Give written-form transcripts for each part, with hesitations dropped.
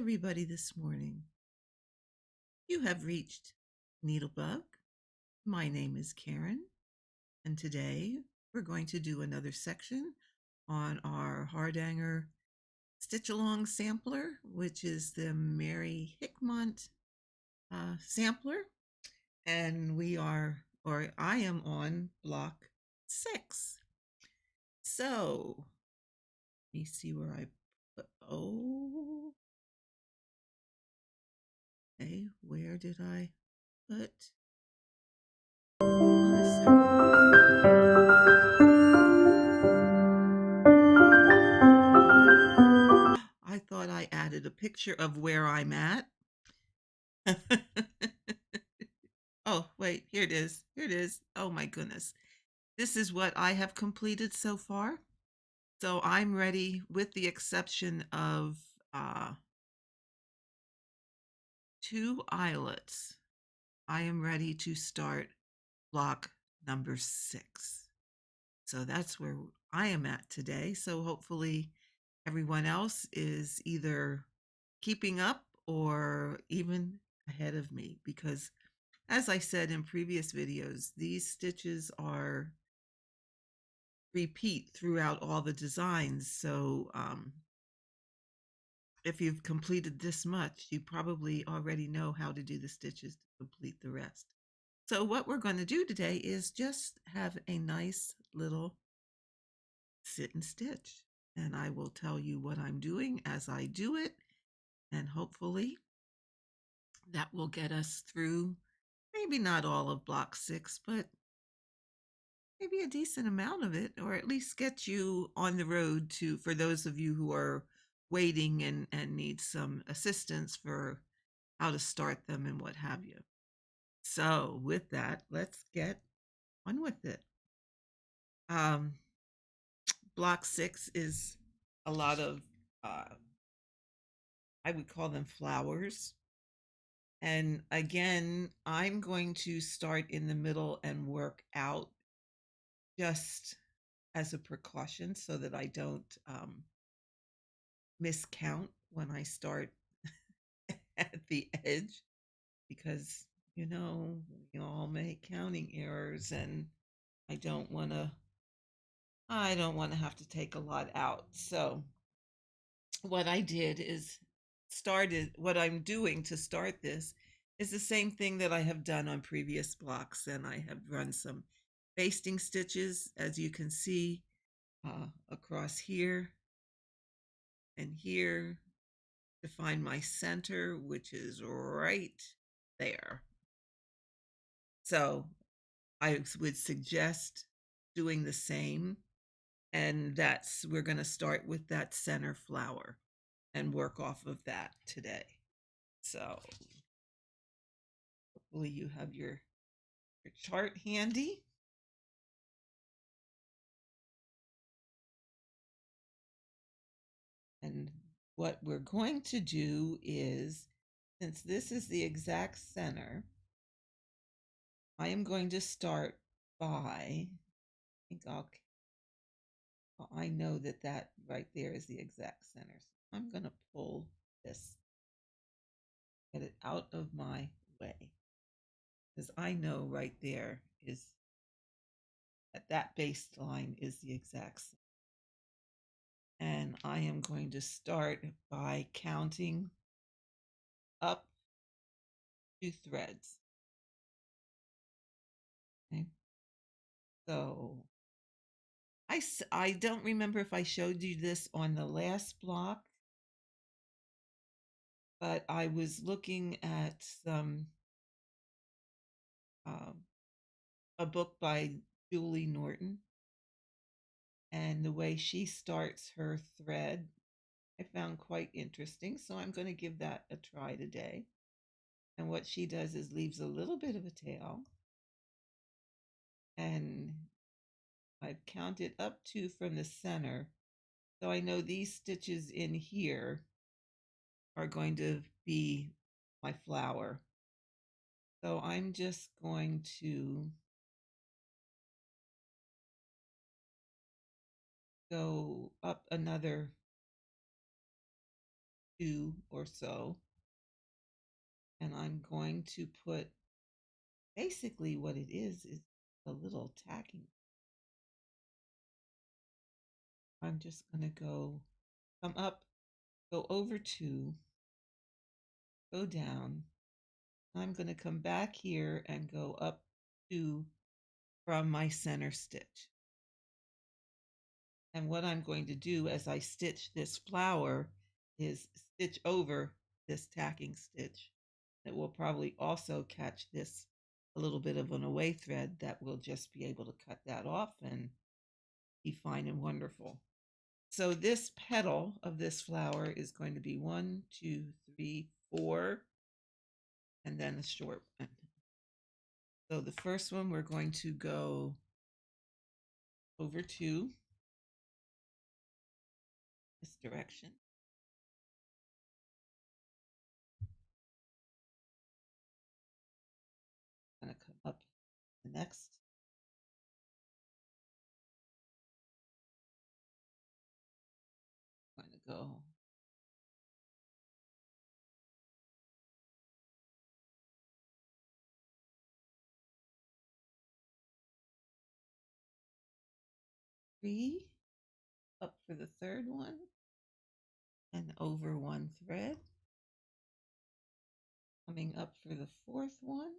everybody this morning. You have reached NeedleBugg. My name is Karen, and today we're going to do another section on our Hardanger Stitch Along sampler, which is the Mary Hickmontt sampler. And I am on block 6. So, let me see where I put, okay, where did I put? Hold on a second. I thought I added a picture of where I'm at. Oh, wait, here it is. Here it is. Oh my goodness. This is what I have completed so far. So I'm ready, with the exception of 2 eyelets. I am ready to start block number 6. So that's where I am at today. So hopefully everyone else is either keeping up or even ahead of me, because as I said in previous videos, these stitches are repeat throughout all the designs. So if you've completed this much, you probably already know how to do the stitches to complete the rest. So what we're going to do today is just have a nice little sit and stitch. And I will tell you what I'm doing as I do it. And hopefully that will get us through maybe not all of block 6, but maybe a decent amount of it, or at least get you on the road to, for those of you who are waiting and need some assistance for how to start them and what have you. So with that, let's get on with it. Um, block 6 is a lot of, I would call them flowers. And again, I'm going to start in the middle and work out just as a precaution so that I don't miscount when I start at the edge, because we all make counting errors, and I don't want to have to take a lot out. So what I did is what I'm doing to start this is the same thing that I have done on previous blocks, and I have run some basting stitches, as you can see, across here and here, to find my center, which is right there. So I would suggest doing the same, and we're going to start with that center flower and work off of that today. So hopefully you have your chart handy. And what we're going to do is, since this is the exact center, I am going to start by, I know that right there is the exact center. So I'm going to pull this, get it out of my way, because I know right there is, at that baseline is the exact center. And I am going to start by counting up 2 threads. Okay. So I don't remember if I showed you this on the last block, but I was looking at a book by Julie Norton, and the way she starts her thread I found quite interesting. So I'm going to give that a try today. And what she does is leaves a little bit of a tail, and I've counted up 2 from the center. So I know these stitches in here are going to be my flower. So I'm just going to go up another 2 or so. And I'm going to put basically what it is a little tacking. I'm just going to come up, go over 2, go down. I'm going to come back here and go up 2 from my center stitch. And what I'm going to do as I stitch this flower is stitch over this tacking stitch. It will probably also catch this a little bit of an away thread that will just be able to cut that off and be fine and wonderful. So this petal of this flower is going to be 1, 2, 3, 4, and then a short one. So the first one we're going to go over 2 this direction. I'm going to come up the next. I'm going to go 3 up for the third one and over 1 thread. Coming up for the fourth one.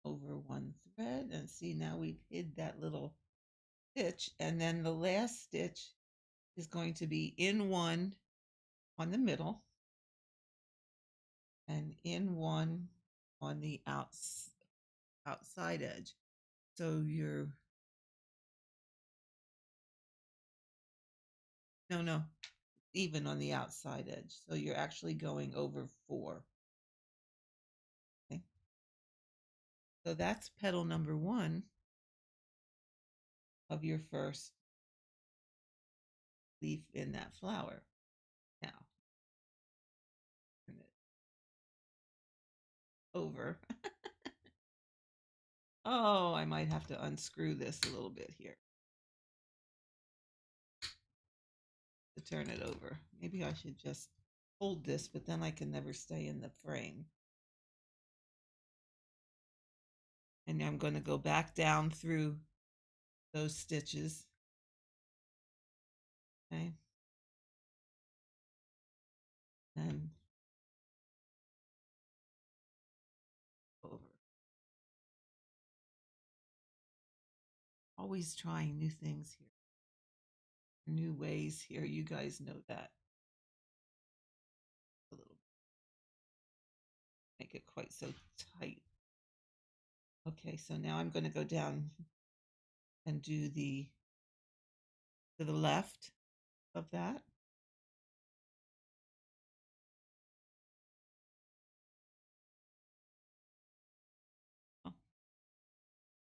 Over 1 thread, and see, now we've hid that little stitch, and then the last stitch is going to be in 1 on the middle and in 1 on the outside edge. So you're no, even on the outside edge. So you're actually going over 4. Okay. So that's petal number 1 of your first leaf in that flower. Now, turn it over. Oh, I might have to unscrew this a little bit here to turn it over. Maybe I should just hold this, but then I can never stay in the frame. And I'm going to go back down through those stitches. Okay. And over. Always trying new things here, new ways here. You guys know that. A little, make it quite so tight. Okay, so now I'm going to go down and do to the left of that. Oh,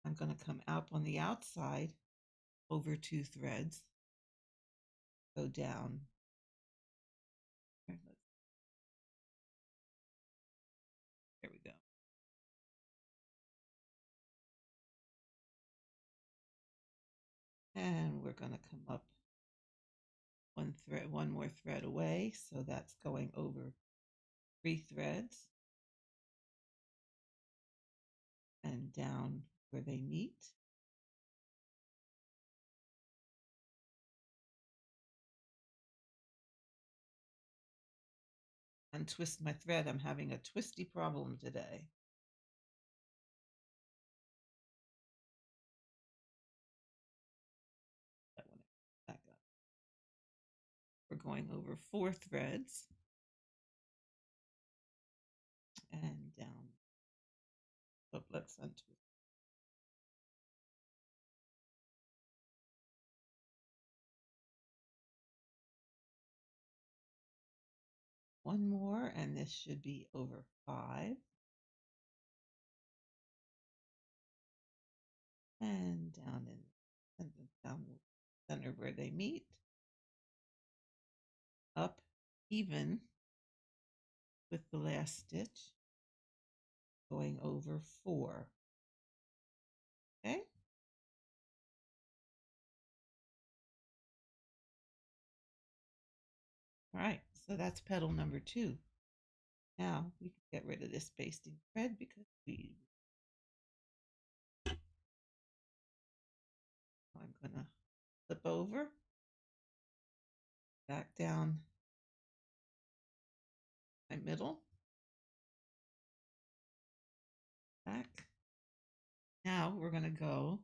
I'm going to come out on the outside over 2 threads, go down. There we go. And we're going to come up 1 thread, 1 more thread away. So that's going over 3 threads and down where they meet. Untwist my thread. I'm having a twisty problem today. That one back up. We're going over 4 threads and down. So let's untwist. One more, and this should be over 5. And down down the center where they meet. Up even with the last stitch, going over 4. Okay. All right, so that's petal number 2. Now we can get rid of this basting thread because I'm gonna flip over, back down my middle, back. Now we're gonna go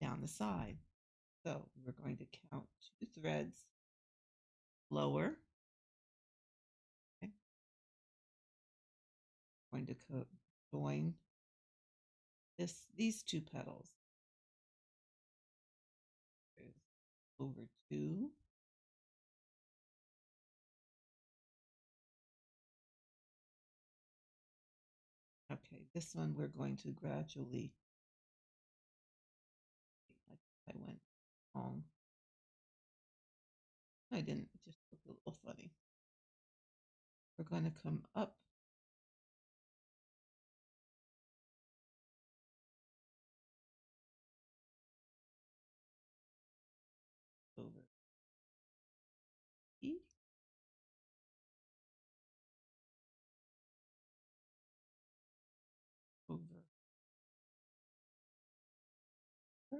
down the side. So we're going to count 2 threads lower. Okay. Going to join these 2 petals. Over 2. Okay, this one we're going to gradually, I went wrong. I didn't, it just looked a little funny. We're going to come up over E, over her,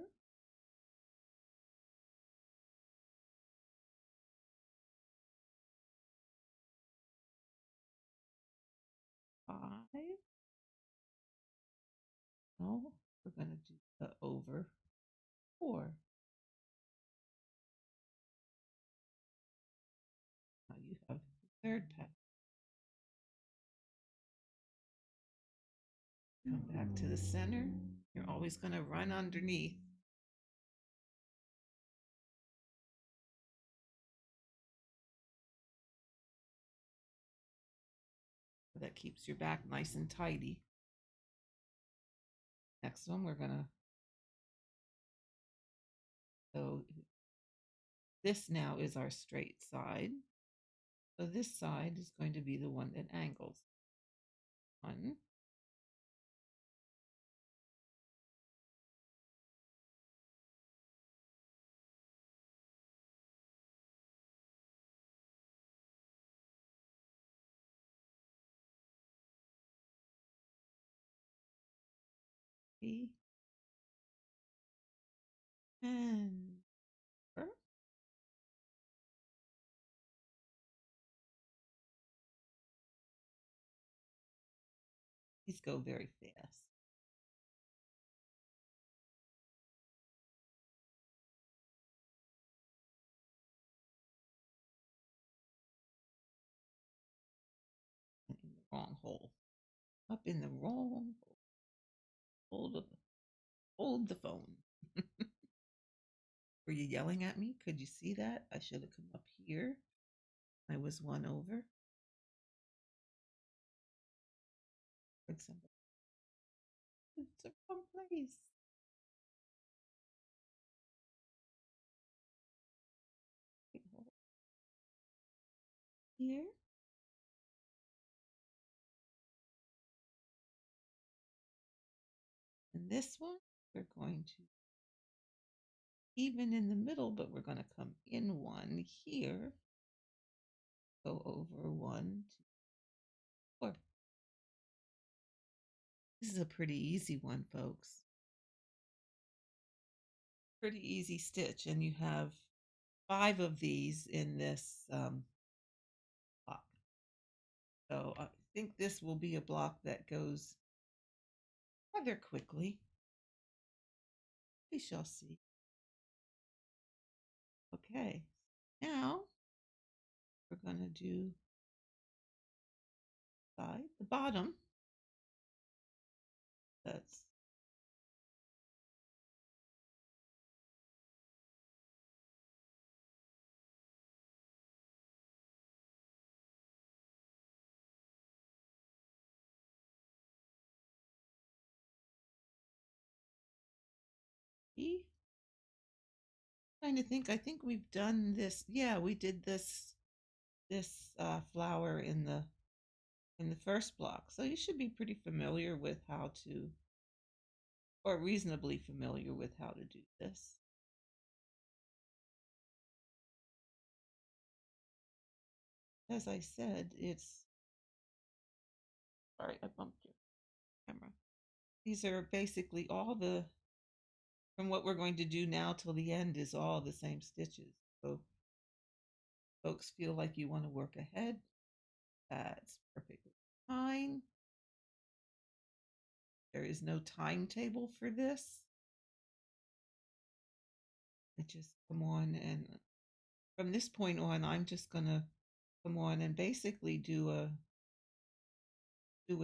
5. No, we're going to do the over 4. Now you have the 3rd petal. Come back to the center. You're always going to run underneath. That keeps your back nice and tidy. Next one, we're going to, so this now is our straight side. So this side is going to be the one that angles. 1, 3, and 4. These go very fast. In the wrong hole. Up in the wrong hole. Hold the phone. Were you yelling at me? Could you see that? I should have come up here. I was 1 over. For example, it's the wrong place. Here. And this one, we're going to even in the middle, but we're going to come in 1 here. Go over 1, 2, 4. This is a pretty easy one, folks. Pretty easy stitch, and you have 5 of these in this block. So I think this will be a block that goes rather quickly. We shall see. Okay, now we're going to do the bottom. That's E. Trying to think. I think we've done this. Yeah, we did this flower in the first block. So you should be pretty familiar with how to, or reasonably familiar with how to do this. as I said, it's sorry, I bumped your camera. These are basically all the from what we're going to do now till the end is all the same stitches. So folks feel like you want to work ahead, that's perfectly fine. There is no timetable for this. I just come on, and from this point on, I'm just gonna come on and basically do a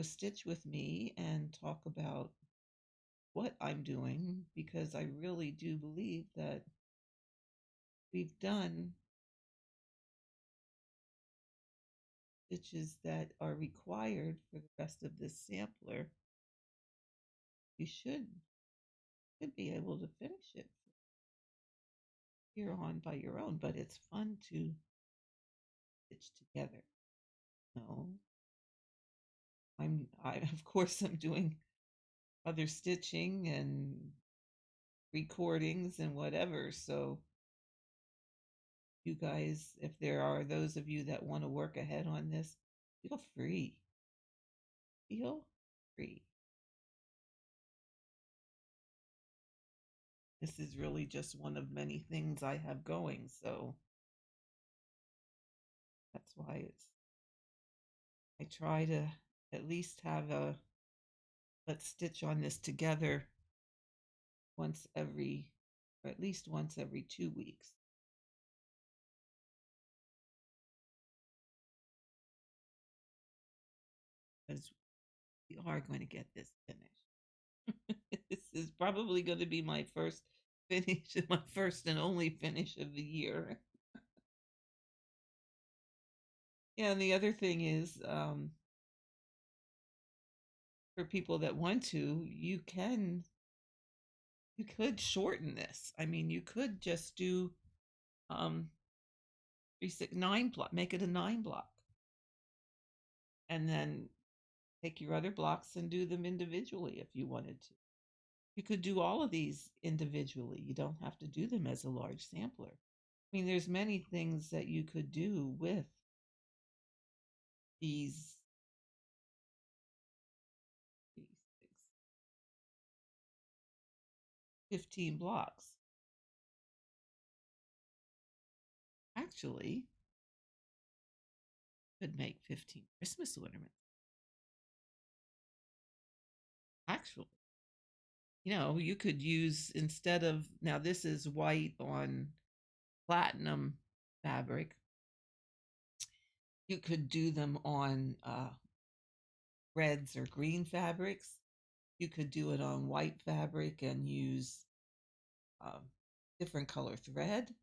stitch with me and talk about what I'm doing, because I really do believe that we've done stitches that are required for the rest of this sampler. You should be able to finish it here on by your own, but it's fun to stitch together. No, I of course I'm doing other stitching and recordings and whatever. So you guys, if there are those of you that want to work ahead on this, feel free. Feel free. This is really just one of many things I have going, so that's why I try to at least have a let's stitch on this together once every, or at least once every 2 weeks. Because we are going to get this finished. This is probably going to be my first finish, my first and only finish of the year. Yeah, and the other thing is, for people that want to, you could shorten this. I mean, you could just do um 9 block, make it a 9 block, and then take your other blocks and do them individually if you wanted to. You could do all of these individually. You don't have to do them as a large sampler. I mean, there's many things that you could do with these, these 15 blocks. Actually, could make 15 Christmas ornaments. Actually, you could use, instead of, now this is white on platinum fabric, you could do them on reds or green fabrics. You could do it on white fabric and use um, different color thread.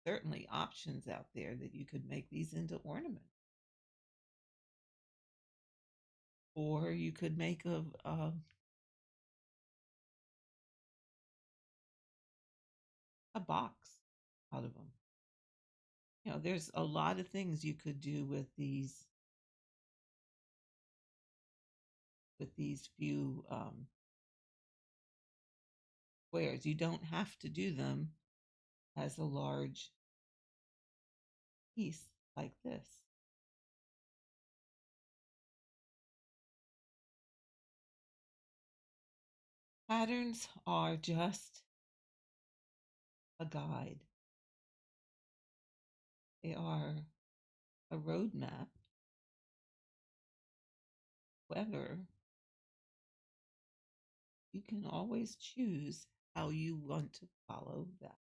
Certainly options out there that you could make these into ornaments. Or you could make a box out of them. There's a lot of things you could do with these few squares. You don't have to do them as a large piece like this. Patterns are just a guide. They are a roadmap. However, you can always choose how you want to follow that.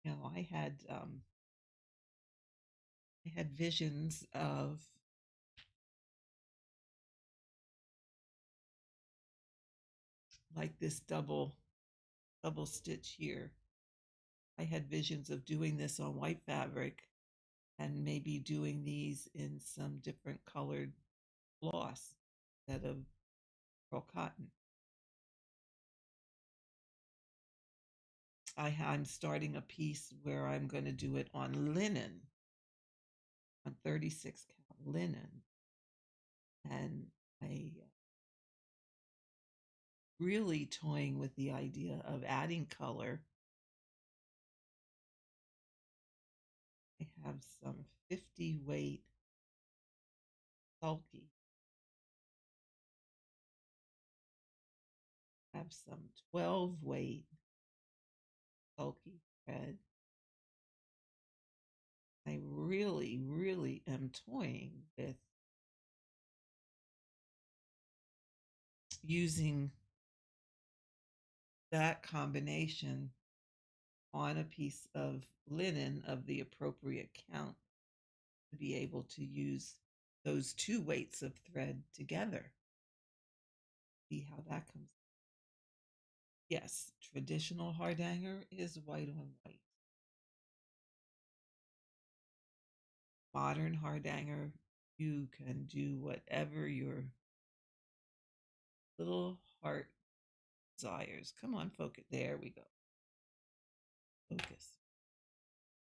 I had visions of like this double stitch here. I had visions of doing this on white fabric and maybe doing these in some different colored floss instead of pearl cotton. I'm starting a piece where I'm going to do it on linen, on 36 count linen. And I really toying with the idea of adding color. I have some 50 weight bulky. Have some 12 weight bulky thread. I really, really am toying with using that combination on a piece of linen of the appropriate count to be able to use those two weights of thread together. See how that comes. Yes, traditional Hardanger is white on white. Modern Hardanger, you can do whatever your little heart desires. Come on, focus. There we go. Focus.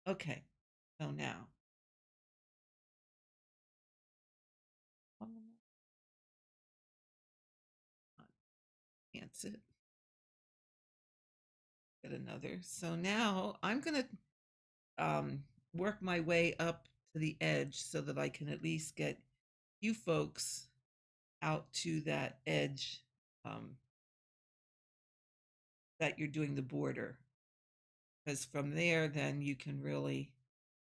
Okay, so now enhance it. Get another. So now I'm going to work my way up to the edge so that I can at least get you folks out to that edge that you're doing the border. Because from there, then you can really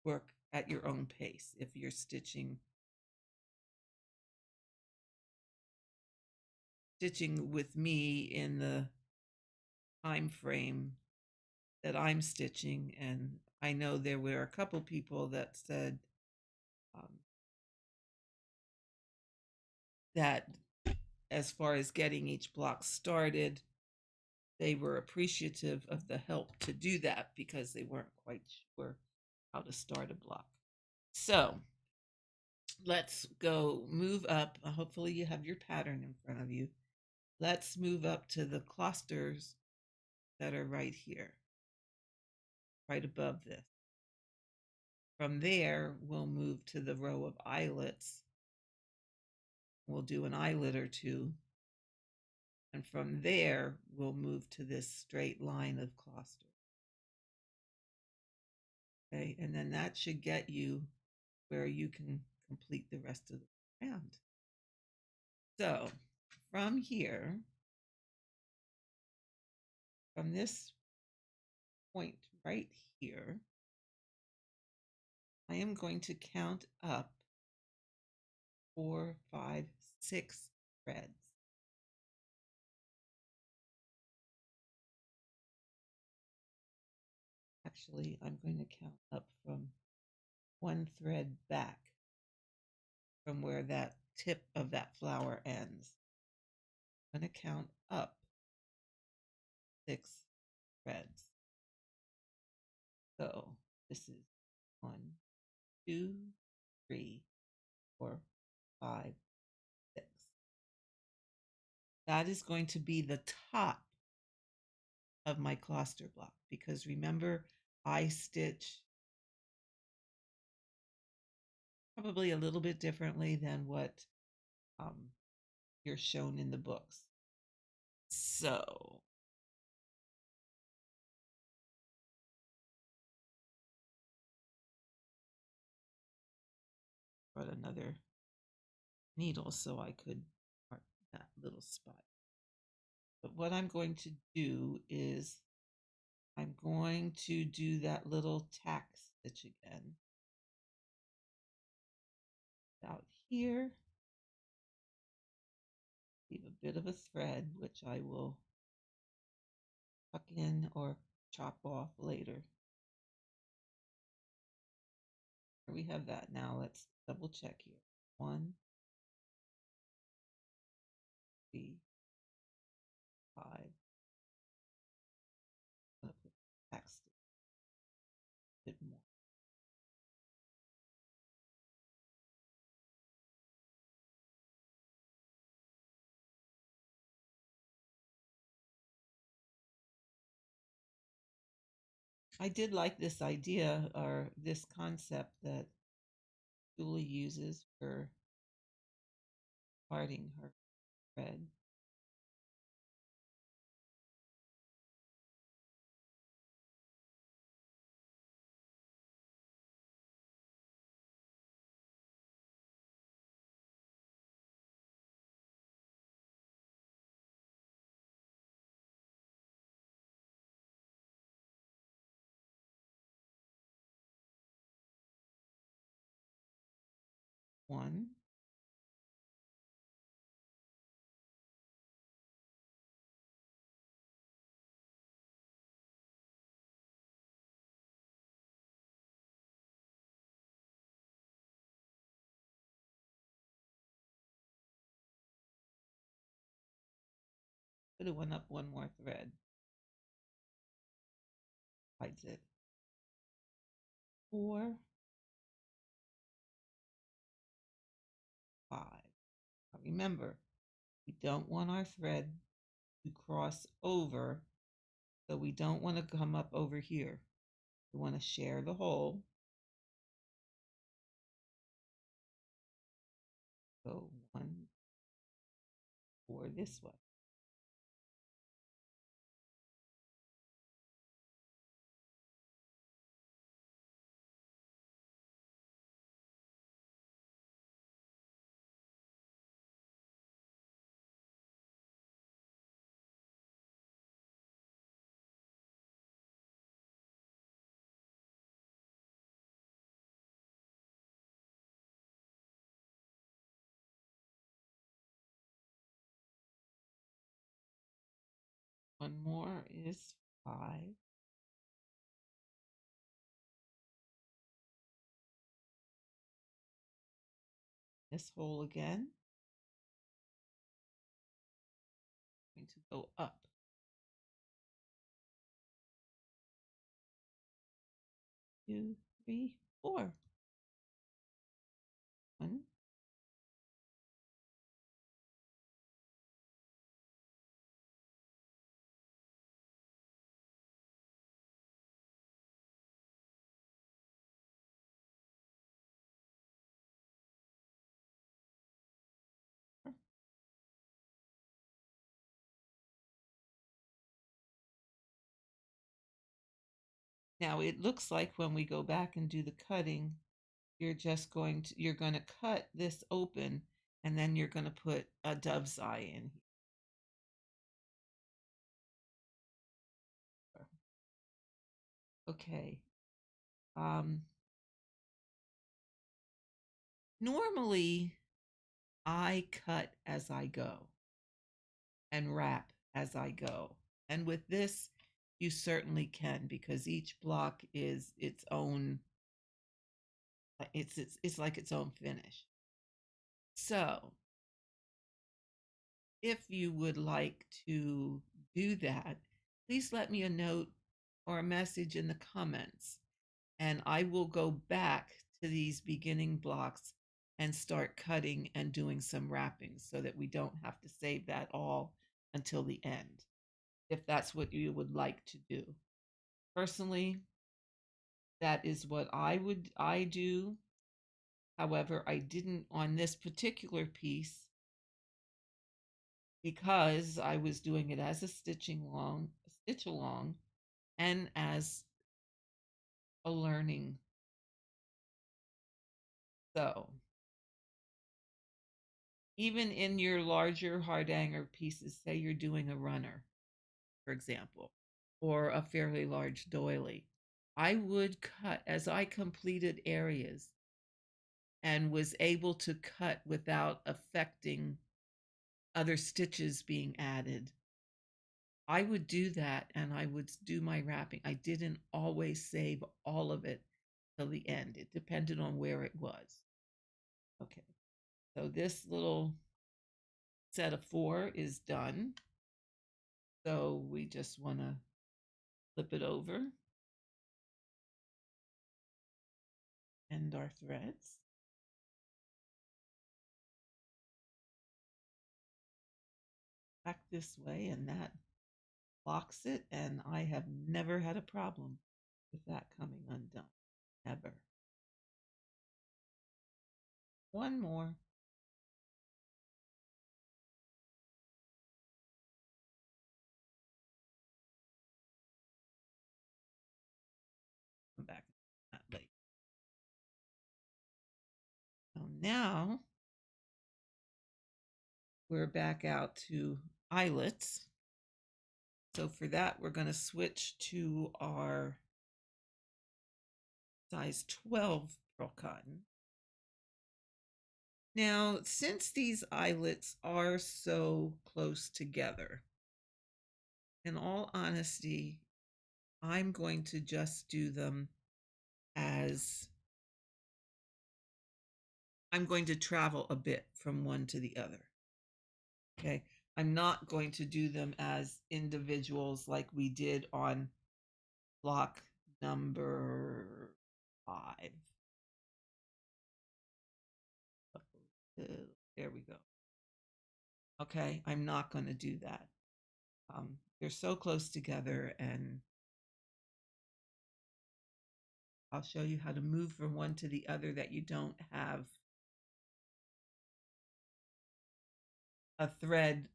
work at your own pace if you're stitching with me in the time frame that I'm stitching. And I know there were a couple people that said that as far as getting each block started, they were appreciative of the help to do that because they weren't quite sure how to start a block. So let's go move up. Hopefully you have your pattern in front of you. Let's move up to the clusters that are right here, right above this. From there, we'll move to the row of eyelets. We'll do an eyelet or two. And from there, we'll move to this straight line of clusters. Okay, and then that should get you where you can complete the rest of the round. So from here, from this point right here, I am going to count up 4, 5, 6 threads. Actually, I'm going to count up from 1 thread back from where that tip of that flower ends. I'm going to count up 6 threads. So this is 1, 2, 3, 4, 5, 6. That is going to be the top of my cluster block because remember, I stitch probably a little bit differently than what you're shown in the books. So brought another needle so I could mark that little spot. But what I'm going to do is I'm going to do that little tack stitch again. Out here, leave a bit of a thread, which I will tuck in or chop off later. We have that. Now let's double check here. 1, 3, 5. I'm going to put tack stitch a bit more. I did like this idea or this concept that Julie uses for parting her thread. one, could have went up one more thread. I did 4, 5. Now remember, we don't want our thread to cross over, so we don't want to come up over here. We want to share the hole. So 1, 4 this way. One more is 5. This hole again. I'm going to go up. 2, 3, 4. 1, now it looks like when we go back and do the cutting, you're going to cut this open, and then you're going to put a dove's eye in here. Okay. Normally I cut as I go and wrap as I go. And with this, you certainly can, because each block is its own, it's like its own finish. So if you would like to do that, please let me a note or a message in the comments, and I will go back to these beginning blocks and start cutting and doing some wrapping so that we don't have to save that all until the end, if that's what you would like to do. Personally, that is what I do. However, I didn't on this particular piece because I was doing it as a stitch along and as a learning. So even in your larger Hardanger pieces, say you're doing a runner, for example, or a fairly large doily, I would cut as I completed areas and was able to cut without affecting other stitches being added. I would do that and I would do my wrapping. I didn't always save all of it till the end. It depended on where it was. Okay, so this little set of 4 is done. So we just want to flip it over, end our threads. Back this way, and that locks it, and I have never had a problem with that coming undone, ever. One more. Come back to that later. So now we're back out to eyelets. So for that, we're going to switch to our size 12 pearl cotton. Now, since these eyelets are so close together, in all honesty, I'm going to just do them as I'm going to travel a bit from one to the other. Okay. I'm not going to do them as individuals like we did on block number 5. There we go. Okay. I'm not going to do that. They're so close together, and I'll show you how to move from one to the other that you don't have a thread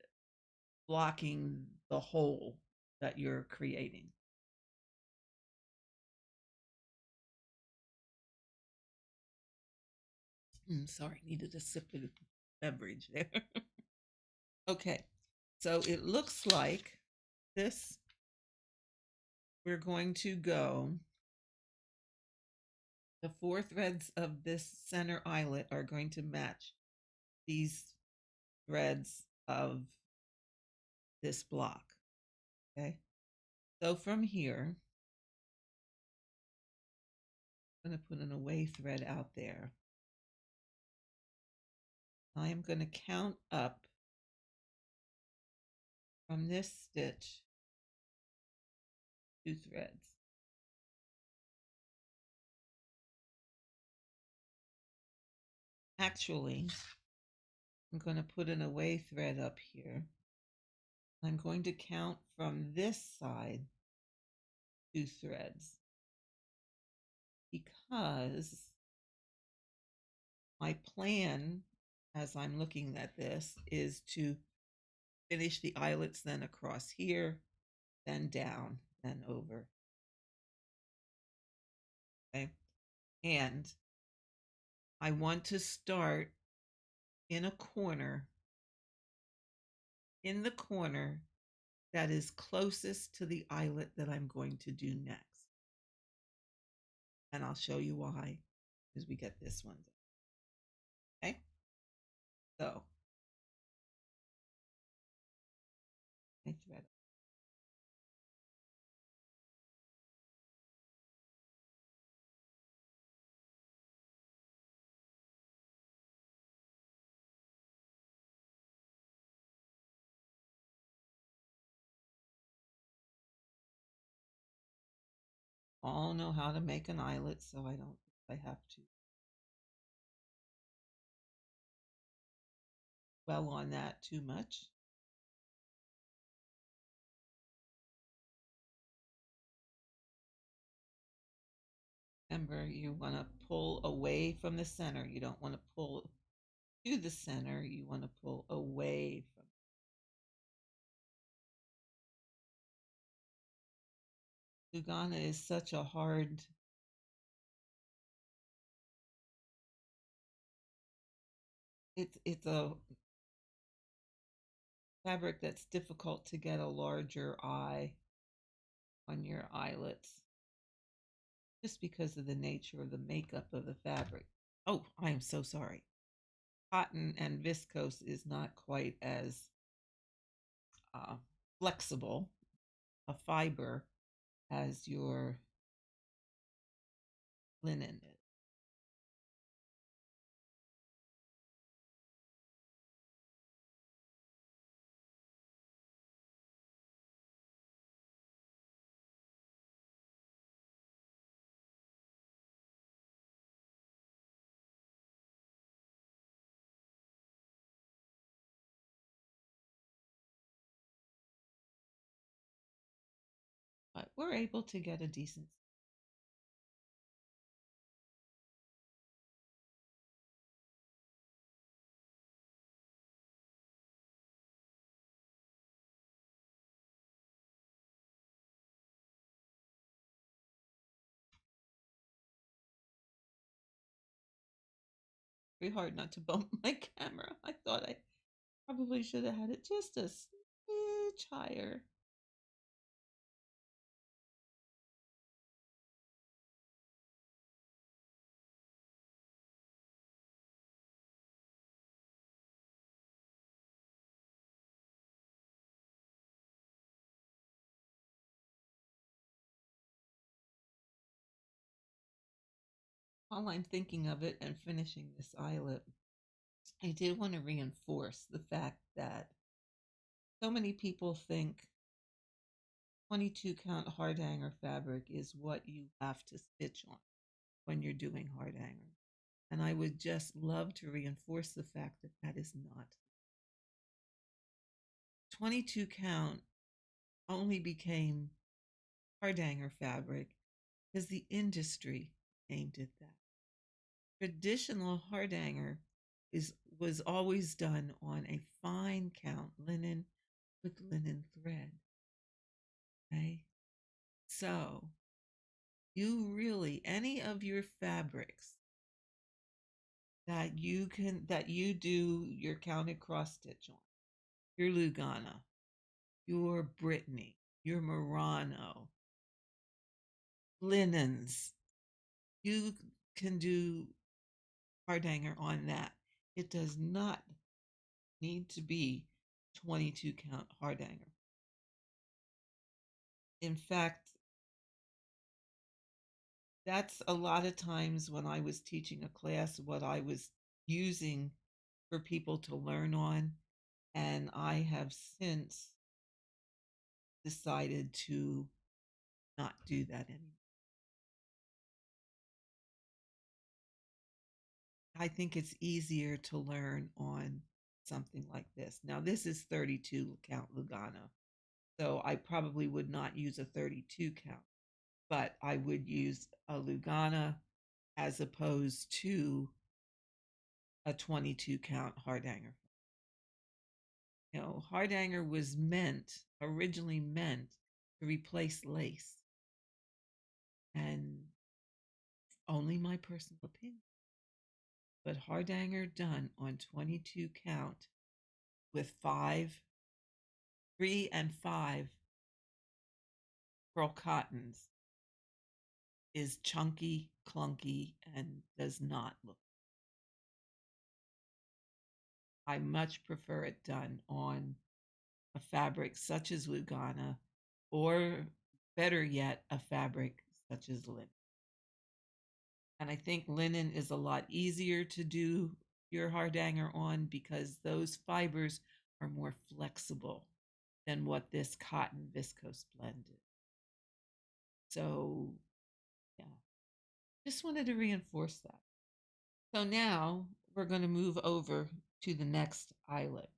blocking the hole that you're creating. Sorry, needed a sip of beverage there. Okay, so it looks like this, we're going to go, the 4 threads of this center eyelet are going to match these threads of this block. Okay, so from here, I'm going to put an away thread out there. I am going to count up from this stitch 2 threads. Actually, I'm going to put an away thread up here. I'm going to count from this side 2 threads, because my plan as I'm looking at this is to finish the eyelets then across here, then down, then over. Okay. And I want to start in a corner, in the corner that is closest to the eyelet that I'm going to do next. And I'll show you why as we get this one done. Okay. So I thread. All know how to make an eyelet, so I don't think I have to dwell on that too much. Remember, you want to pull away from the center. You don't want to pull to the center. You want to pull away from. Lugana is such a hard, it's a fabric that's difficult to get a larger eye on your eyelets, just because of the nature of the makeup of the fabric. Oh, I am so sorry. Cotton and viscose is not quite as uh, flexible a fiber as your linen is. But we're able to get a decent. Very hard not to bump my camera. I thought I probably should have had it just a smidge higher. while I'm thinking of it and finishing this eyelet, I did want to reinforce the fact that so many people think 22 count Hardanger fabric is what you have to stitch on when you're doing Hardanger. And I would just love to reinforce the fact that that is not. 22 count only became Hardanger fabric because the industry named it that. Traditional Hardanger was always done on a fine count linen with linen thread. Okay, so you really, any of your fabrics that you do your counted cross stitch on, your Lugana, your Brittany, your Murano, linens, you can do Hardanger on that. It does not need to be 22 count Hardanger. In fact, that's a lot of times when I was teaching a class what I was using for people to learn on, and I have since decided to not do that anymore. I think it's easier to learn on something like this. Now, this is 32 count Lugana, so I probably would not use a 32 count, but I would use a Lugana as opposed to a 22 count Hardanger. You know, Hardanger was originally meant to replace lace, and only my personal opinion. But Hardanger done on 22 count with 3 and 5 pearl cottons is chunky, clunky, and does not look. I much prefer it done on a fabric such as Lugana, or better yet, a fabric such as linen. And I think linen is a lot easier to do your Hardanger on because those fibers are more flexible than what this cotton viscose blend is. So, yeah, just wanted to reinforce that. So now we're going to move over to the next eyelet.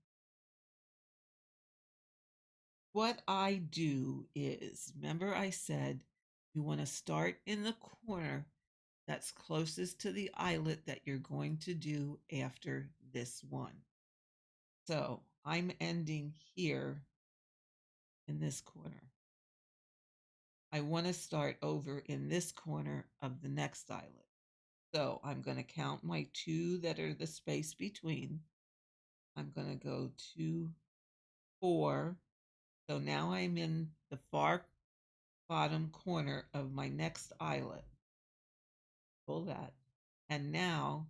What I do is, remember I said you want to start in the corner that's closest to the eyelet that you're going to do after this one. So I'm ending here in this corner. I want to start over in this corner of the next eyelet. So I'm going to count my 2 that are the space between. I'm going to go 2, 4. So now I'm in the far bottom corner of my next eyelet. Pull that. And now,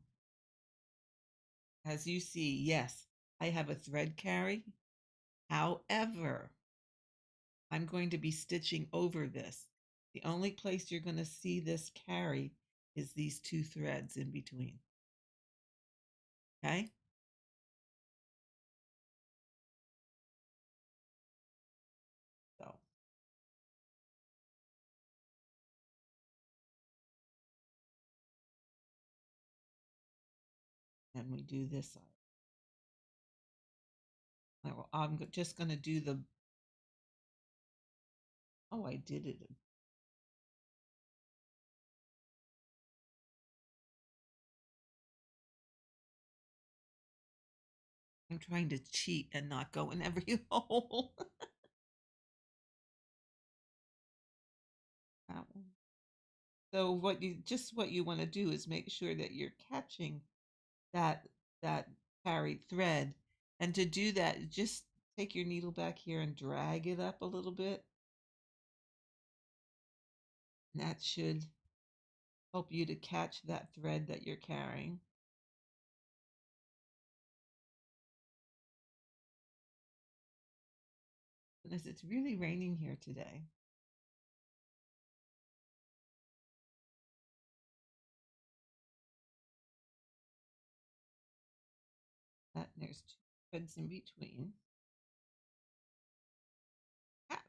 as you see, yes, I have a thread carry. However, I'm going to be stitching over this. The only place you're going to see this carry is these 2 threads in between. Okay? So, and we do this side. I'm just going to do the, oh, I did it. I'm trying to cheat and not go in every hole. That one. So what you want to do is make sure that you're catching that carried thread. And to do that, just take your needle back here and drag it up a little bit. And that should help you to catch that thread that you're carrying. Goodness, it's really raining here today. There's two threads in between. Ah,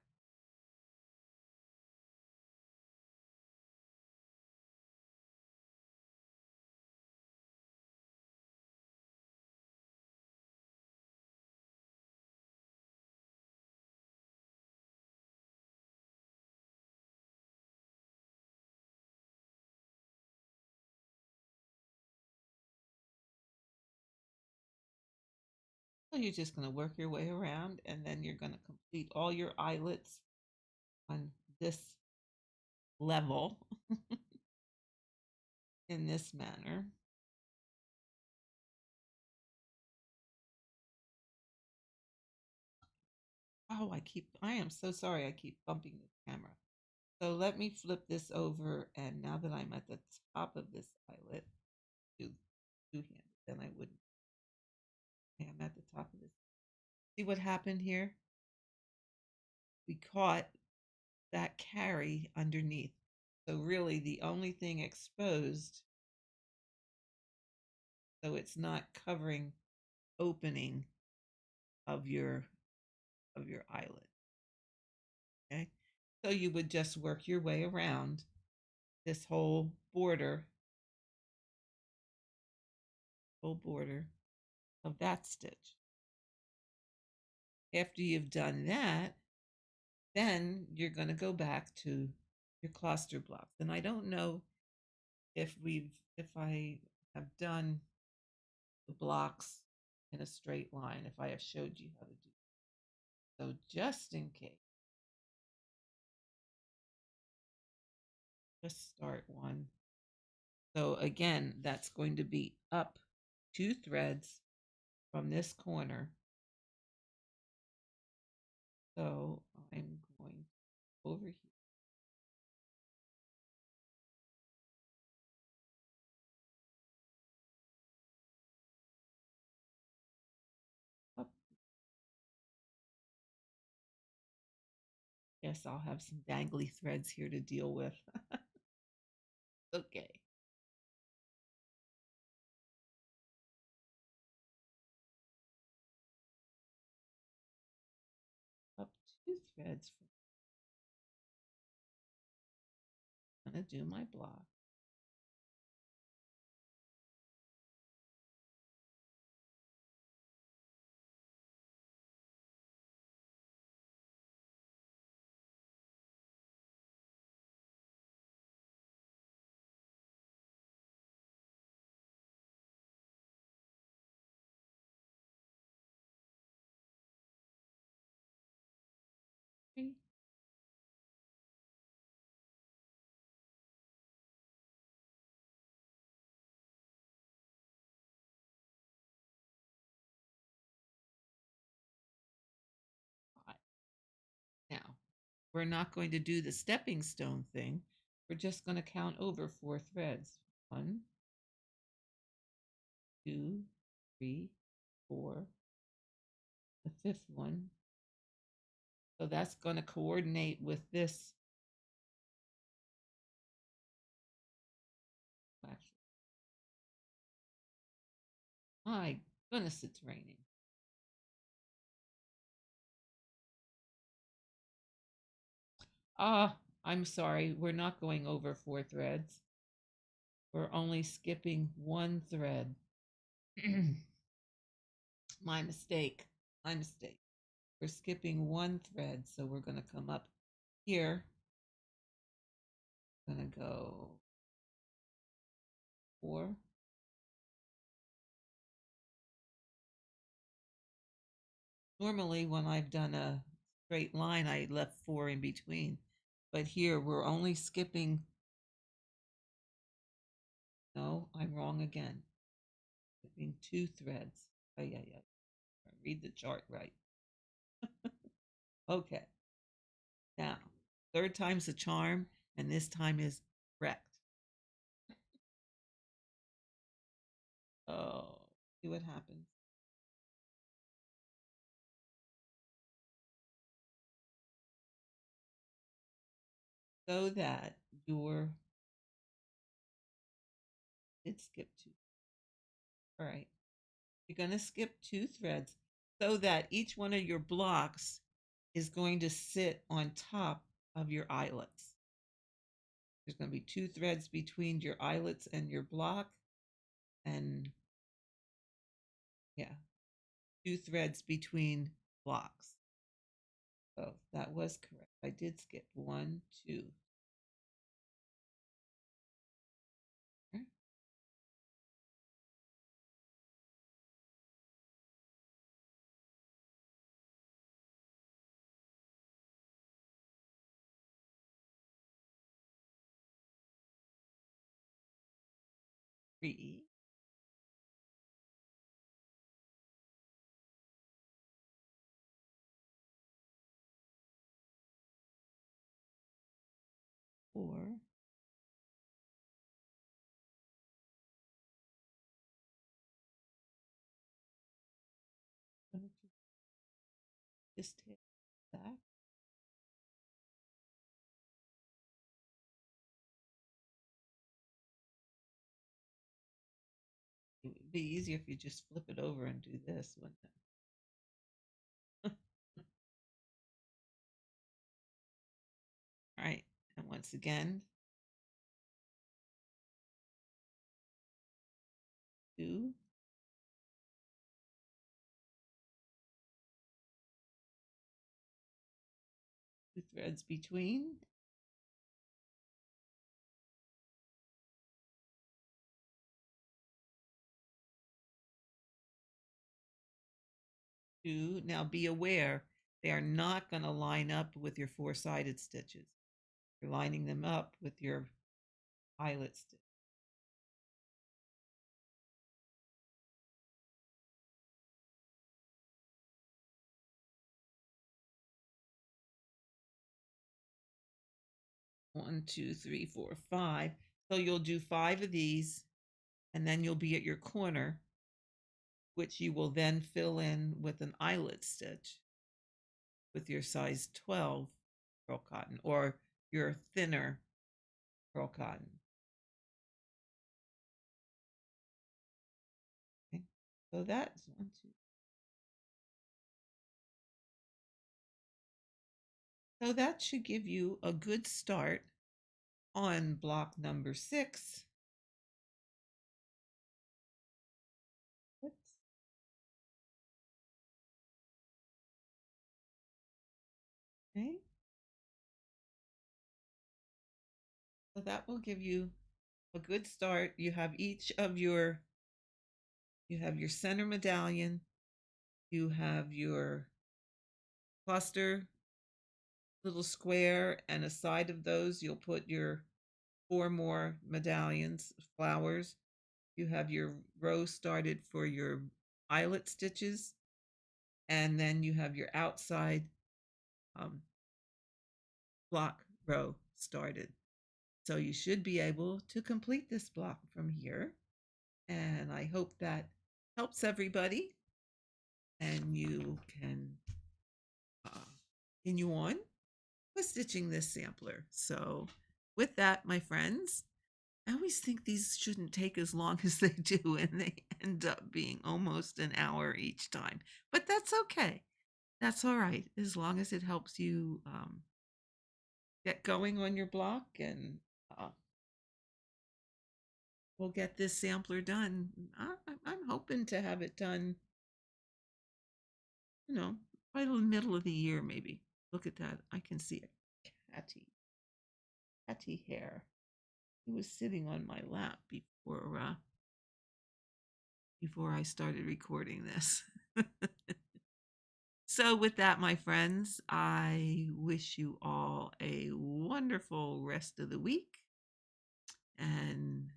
so you're just going to work your way around, and then you're going to complete all your eyelets on this level in this manner. Oh, I am so sorry. I keep bumping the camera. So let me flip this over. And now that I'm at the top of this eyelet, do two-handed, then I wouldn't. Okay, I'm at the top of this. See what happened here? We caught that carry underneath. So really the only thing exposed, so it's not covering opening of your eyelet. Okay. So you would just work your way around this whole border of that stitch. After you've done that, then you're going to go back to your cluster blocks. And I don't know if I have done the blocks in a straight line, if I have showed you how to do it. So just in case, just start one. So again, that's going to be up 2 threads from this corner. So I'm going over here. Up. Yes, I'll have some dangly threads here to deal with. Okay. Up 2 threads. I'm going to do my block. Okay. Now, we're not going to do the stepping stone thing. We're just going to count over 4 threads. 1, 2, 3, 4, the 5th one. So that's going to coordinate with this. My goodness, it's raining. I'm sorry. We're not going over 4 threads. We're only skipping 1 thread. My mistake. My mistake. We're skipping 1 thread. So we're going to come up here. Going to go 4. Normally, when I've done a straight line, I left 4 in between. But here, we're only skipping. No, I'm wrong again. Skipping 2 threads. Oh, yeah. Read the chart right. Okay. Now, 3rd time's a charm, and this time is correct. Oh, see what happens. So that your did skip 2. All right. You're going to skip 2 threads so that each one of your blocks is going to sit on top of your eyelets. There's going to be 2 threads between your eyelets and your block, and yeah, 2 threads between blocks. So that was correct. I did skip 1, 2, 3, 4. Just hit that. It would be easier if you just flip it over and do this, wouldn't it? All right, and once again, 2, 2 threads between, 2. Now be aware, they are not going to line up with your 4-sided stitches. You're lining them up with your eyelet stitch. 1, 2, 3, 4, 5. So you'll do 5 of these, and then you'll be at your corner, which you will then fill in with an eyelet stitch with your size 12 pearl cotton or your thinner pearl cotton. Okay. So that's 1, 2. So that should give you a good start on block number 6. Oops. Okay. So that will give you a good start. You have your center medallion, you have your cluster little square, and aside of those you'll put your 4 more medallions, flowers. You have your row started for your eyelet stitches, and then you have your outside um, block row started. So you should be able to complete this block from here. And I hope that helps everybody, and you can continue on with stitching this sampler. So with that, my friends, I always think these shouldn't take as long as they do, and they end up being almost an hour each time. But that's okay. That's all right, as long as it helps you get going on your block, and uh, we'll get this sampler done. I'm hoping to have it done, by the middle of the year, maybe. Look at that. I can see a catty hair. He was sitting on my lap before I started recording this. So with that, my friends, I wish you all a wonderful rest of the week, and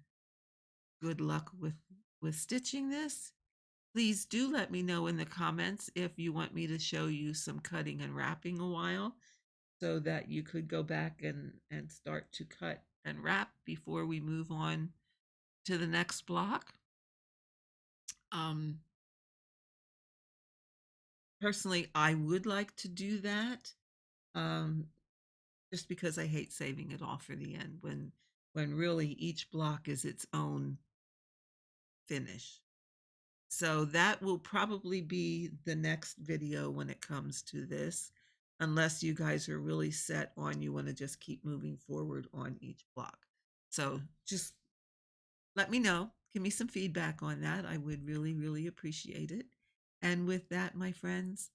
good luck with stitching this. Please do let me know in the comments if you want me to show you some cutting and wrapping a while, so that you could go back and start to cut and wrap before we move on to the next block. Personally, I would like to do that, um, just because I hate saving it all for the end, when really each block is its own finish. So that will probably be the next video when it comes to this, unless you guys are really set on you want to just keep moving forward on each block. So just let me know. Give me some feedback on that. I would really, really appreciate it. And with that, my friends,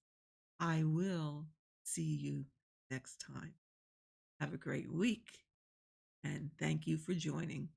I will see you next time. Have a great week, and thank you for joining.